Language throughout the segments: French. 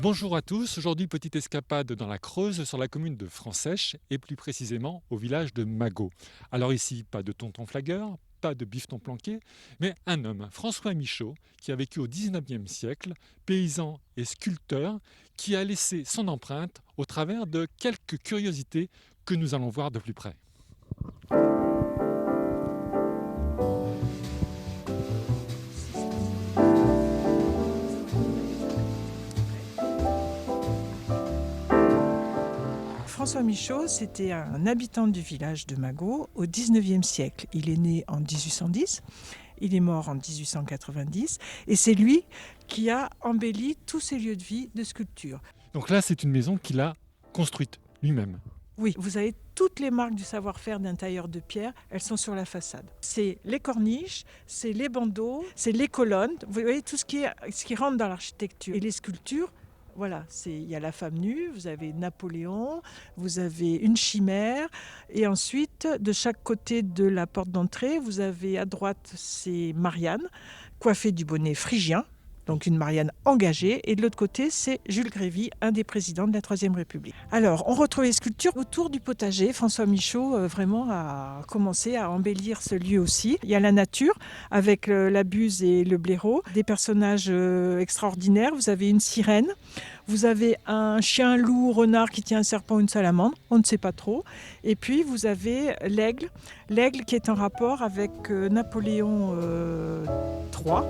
Bonjour à tous, aujourd'hui petite escapade dans la Creuse sur la commune de Fransèche et plus précisément au village de Magot. Alors ici, pas de tonton flagueur, pas de bifton planqué, mais un homme, François Michaud, qui a vécu au 19e siècle, paysan et sculpteur, qui a laissé son empreinte au travers de quelques curiosités que nous allons voir de plus près. François Michaud, c'était un habitant du village de Magot au XIXe siècle. Il est né en 1810, il est mort en 1890 et c'est lui qui a embelli tous ces lieux de vie de sculpture. Donc là, c'est une maison qu'il a construite lui-même. Oui, vous avez toutes les marques du savoir-faire d'un tailleur de pierre, elles sont sur la façade. C'est les corniches, c'est les bandeaux, c'est les colonnes, vous voyez tout ce qui rentre dans l'architecture. Et les sculptures, voilà, il y a la femme nue, vous avez Napoléon, vous avez une chimère, et ensuite, de chaque côté de la porte d'entrée, vous avez à droite, c'est Marianne, coiffée du bonnet phrygien, donc une Marianne engagée, et de l'autre côté, c'est Jules Grévy, un des présidents de la Troisième République. Alors, on retrouve les sculptures autour du potager. François Michaud, vraiment, a commencé à embellir ce lieu aussi. Il y a la nature, avec la buse et le blaireau, des personnages extraordinaires. Vous avez une sirène, vous avez un chien, loup, renard qui tient un serpent ou une salamandre, on ne sait pas trop. Et puis, vous avez l'aigle qui est en rapport avec Napoléon III.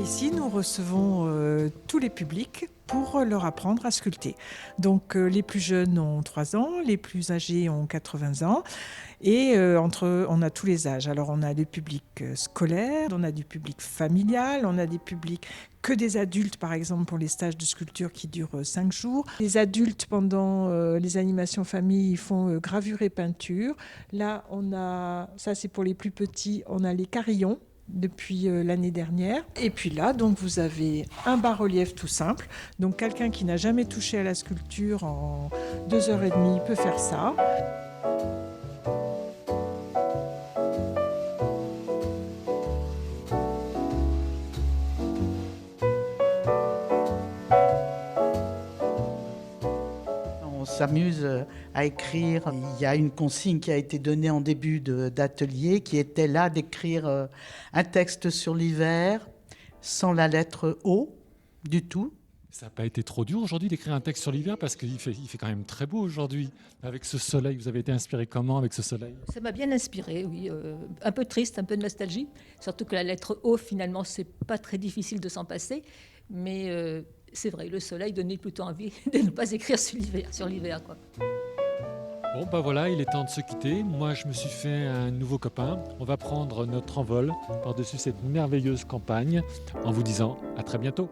Ici, nous recevons tous les publics pour leur apprendre à sculpter. Donc, les plus jeunes ont 3 ans, les plus âgés ont 80 ans, et on a tous les âges. Alors, on a des publics scolaires, on a du public familial, on a des publics que des adultes, par exemple, pour les stages de sculpture qui durent 5 jours. Les adultes, pendant les animations famille, ils font gravure et peinture. Là, ça c'est pour les plus petits, on a les carillons depuis l'année dernière. Et puis là, donc, vous avez un bas-relief tout simple. Donc quelqu'un qui n'a jamais touché à la sculpture en 2 heures et demie peut faire ça. On s'amuse à écrire. Il y a une consigne qui a été donnée en début d'atelier qui était là d'écrire un texte sur l'hiver sans la lettre O du tout. Ça n'a pas été trop dur aujourd'hui d'écrire un texte sur l'hiver parce qu'il fait quand même très beau aujourd'hui avec ce soleil. Vous avez été inspiré comment avec ce soleil? Ça m'a bien inspiré, oui. Un peu triste, un peu de nostalgie. Surtout que la lettre O, finalement, c'est pas très difficile de s'en passer. Mais c'est vrai, le soleil donnait plutôt envie de ne pas écrire sur l'hiver, quoi. Bon bah voilà, il est temps de se quitter. Moi je me suis fait un nouveau copain. On va prendre notre envol par-dessus cette merveilleuse campagne en vous disant à très bientôt.